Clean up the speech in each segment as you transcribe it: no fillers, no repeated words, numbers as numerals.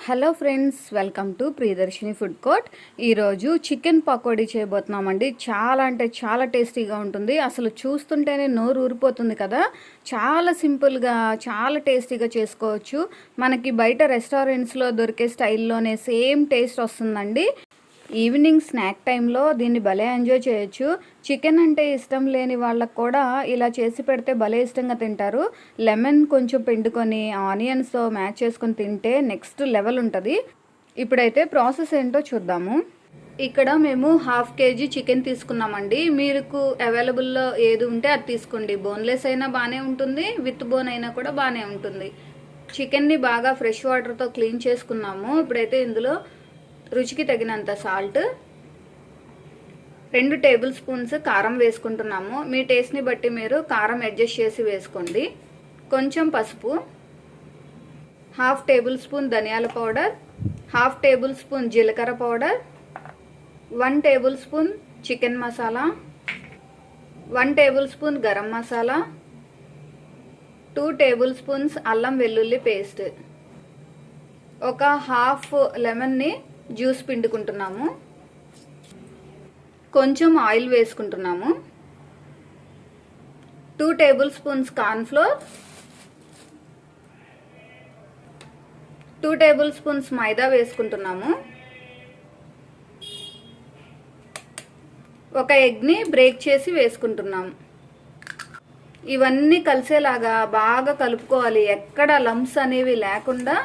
Hello friends, welcome to Priyadarshini food court. ఈరోజు chicken pakodi చేయబోతున్నామండి. చాలా అంటే చాలా టేస్టీగా ఉంటుంది. అసలు చూస్తుంటేనే నోరు ఊరిపోతుంది కదా. చాలా సింపుల్గా చాలా టేస్టీగా చేసుకోవచ్చు. మనకి బయట రెస్టారెంట్స్లో దొరికే స్టైల్లోనే సేమ్ టేస్ట్ వస్తుందండి. ఈవినింగ్ స్నాక్ టైంలో దీన్ని భలే ఎంజాయ్ చేయొచ్చు. చికెన్ అంటే ఇష్టం లేని వాళ్ళకు కూడా ఇలా చేసి పెడితే భలే ఇష్టంగా తింటారు. లెమన్ కొంచెం పిండుకొని ఆనియన్స్తో మ్యాచ్ చేసుకొని తింటే నెక్స్ట్ లెవెల్ ఉంటుంది. ఇప్పుడైతే ప్రాసెస్ ఏంటో చూద్దాము. ఇక్కడ మేము 1/2 kg చికెన్ తీసుకున్నామండి. మీకు అవైలబుల్లో ఏది ఉంటే అది తీసుకోండి. బోన్లెస్ అయినా బాగానే ఉంటుంది, విత్ బోన్ అయినా కూడా బాగానే ఉంటుంది. చికెన్ని బాగా ఫ్రెష్ వాటర్తో క్లీన్ చేసుకున్నాము. ఇప్పుడైతే ఇందులో రుచికి తగినంత సాల్ట్, 2 టేబుల్ స్పూన్స్ కారం వేసుకుంటున్నాము. మీ టేస్ట్ని బట్టి మీరు కారం అడ్జస్ట్ చేసి వేసుకోండి. కొంచెం పసుపు, 1/2 టేబుల్ స్పూన్ ధనియాల పౌడర్, 1/2 టేబుల్ స్పూన్ జీలకర్ర powder, 1 tablespoon chicken masala, 1 tablespoon garam masala, 2 tablespoons అల్లం వెల్లుల్లి పేస్ట్, ఒక 1/2 లెమన్ని జ్యూస్ పిండుకుంటున్నాము. కొంచెం ఆయిల్ వేసుకుంటున్నాము. 2 tablespoons cornflour, 2 tablespoons maida వేసుకుంటున్నాము. ఒక ఎగ్ని బ్రేక్ చేసి వేసుకుంటున్నాము. ఇవన్నీ కలిసేలాగా బాగా కలుపుకోవాలి. ఎక్కడ లంప్స్ అనేవి లేకుండా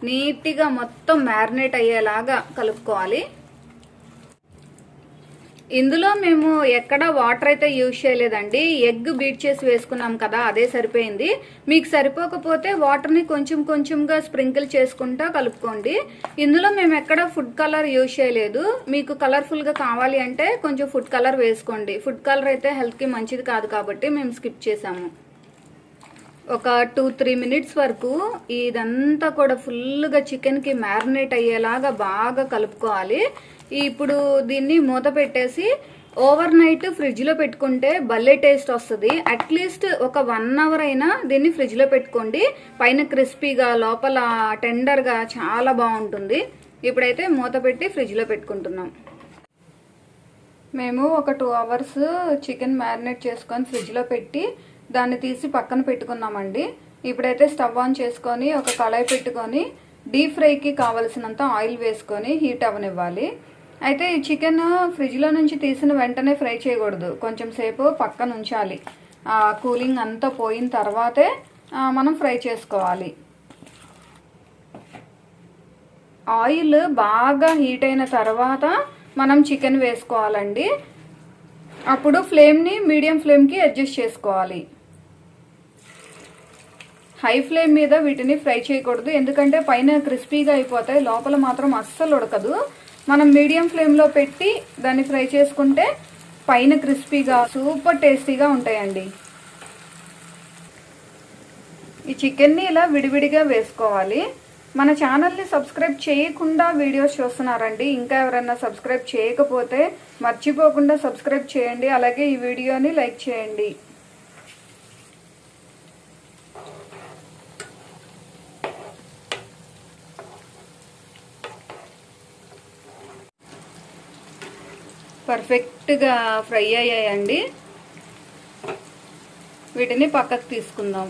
నీట్గా మొత్తం మ్యారినేట్ అయ్యేలాగా కలుపుకోవాలి. ఇందులో మేము ఎక్కడ వాటర్ అయితే యూజ్ చేయలేదండి. ఎగ్ బీట్ చేసి వేసుకున్నాం కదా, అదే సరిపోయింది. మీకు సరిపోకపోతే వాటర్ని కొంచెం కొంచెంగా స్ప్రింకిల్ చేసుకుంటా కలుపుకోండి. ఇందులో మేము ఎక్కడ ఫుడ్ కలర్ యూజ్ చేయలేదు. మీకు కలర్ఫుల్గా కావాలి అంటే కొంచెం ఫుడ్ కలర్ వేసుకోండి. ఫుడ్ కలర్ అయితే హెల్త్కి మంచిది కాదు కాబట్టి మేము స్కిప్ చేసాము. ఒక 2-3 మినిట్స్ వరకు ఇదంతా కూడా ఫుల్గా చికెన్కి మ్యారినేట్ అయ్యేలాగా బాగా కలుపుకోవాలి. ఇప్పుడు దీన్ని మూత పెట్టేసి ఓవర్ నైట్ ఫ్రిడ్జ్లో పెట్టుకుంటే భలే టేస్ట్ వస్తుంది. అట్లీస్ట్ ఒక 1 అవర్ అయినా దీన్ని ఫ్రిడ్జ్లో పెట్టుకోండి. పైన క్రిస్పీగా లోపల టెండర్గా చాలా బాగుంటుంది. ఇప్పుడైతే మూత పెట్టి ఫ్రిడ్జ్లో పెట్టుకుంటున్నాం. మేము ఒక 2 అవర్స్ చికెన్ మ్యారినేట్ చేసుకొని ఫ్రిడ్జ్లో పెట్టి దాన్ని తీసి పక్కన పెట్టుకున్నామండి. ఇప్పుడైతే స్టవ్ ఆన్ చేసుకొని ఒక కళాయి పెట్టుకొని డీప్ ఫ్రైకి కావలసినంత ఆయిల్ వేసుకొని హీట్ అవ్వనివ్వాలి. అయితే ఈ చికెన్ ఫ్రిడ్జ్లో నుంచి తీసిన వెంటనే ఫ్రై చేయకూడదు. కొంచెం సేపు పక్కన ఉంచాలి. కూలింగ్ అంతా పోయిన తర్వాతే మనం ఫ్రై చేసుకోవాలి. ఆయిల్ బాగా హీట్ అయిన తర్వాత మనం చికెన్ వేసుకోవాలండి. అప్పుడు ఫ్లేమ్ని మీడియం ఫ్లేమ్కి అడ్జస్ట్ చేసుకోవాలి. హై ఫ్లేమ్ మీద వీటిని ఫ్రై చేయకూడదు, ఎందుకంటే పైన క్రిస్పీగా అయిపోతాయి, లోపల మాత్రం అస్సలు ఉడకదు. మనం మీడియం ఫ్లేమ్లో పెట్టి దాన్ని ఫ్రై చేసుకుంటే పైన క్రిస్పీగా సూపర్ టేస్టీగా ఉంటాయండి. ఈ చికెన్ని ఇలా విడివిడిగా వేసుకోవాలి. మన ఛానల్ని సబ్స్క్రైబ్ చేయకుండా వీడియోస్ చూస్తున్నారండి. ఇంకా ఎవరైనా సబ్స్క్రైబ్ చేయకపోతే మర్చిపోకుండా సబ్స్క్రైబ్ చేయండి. అలాగే ఈ వీడియోని లైక్ చేయండి. పర్ఫెక్ట్గా ఫ్రై అయ్యాయండి. వీటిని పక్కకు తీసుకుందాం.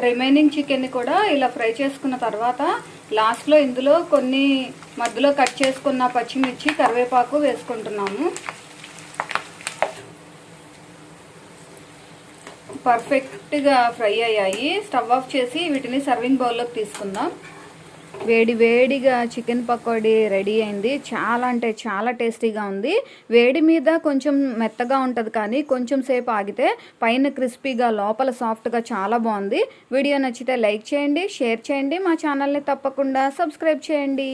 రిమైనింగ్ చికెన్ని కూడా ఇలా ఫ్రై చేసుకున్న తర్వాత లాస్ట్లో ఇందులో కొన్ని మధ్యలో కట్ చేసుకున్న పచ్చిమిర్చి, కరివేపాకు వేసుకుంటున్నాము. పర్ఫెక్ట్గా ఫ్రై అయ్యాయి. స్టవ్ ఆఫ్ చేసి వీటిని సర్వింగ్ బౌల్లోకి తీసుకుందాం. వేడి వేడిగా చికెన్ పకోడీ రెడీ అయింది. చాలా అంటే చాలా టేస్టీగా ఉంది. వేడి మీద కొంచెం మెత్తగా ఉంటుంది, కానీ కొంచెం సేపు ఆగితే పైన క్రిస్పీగా లోపల సాఫ్ట్గా చాలా బాగుంది. వీడియో నచ్చితే లైక్ చేయండి, షేర్ చేయండి. మా ఛానల్ని తప్పకుండా సబ్స్క్రైబ్ చేయండి.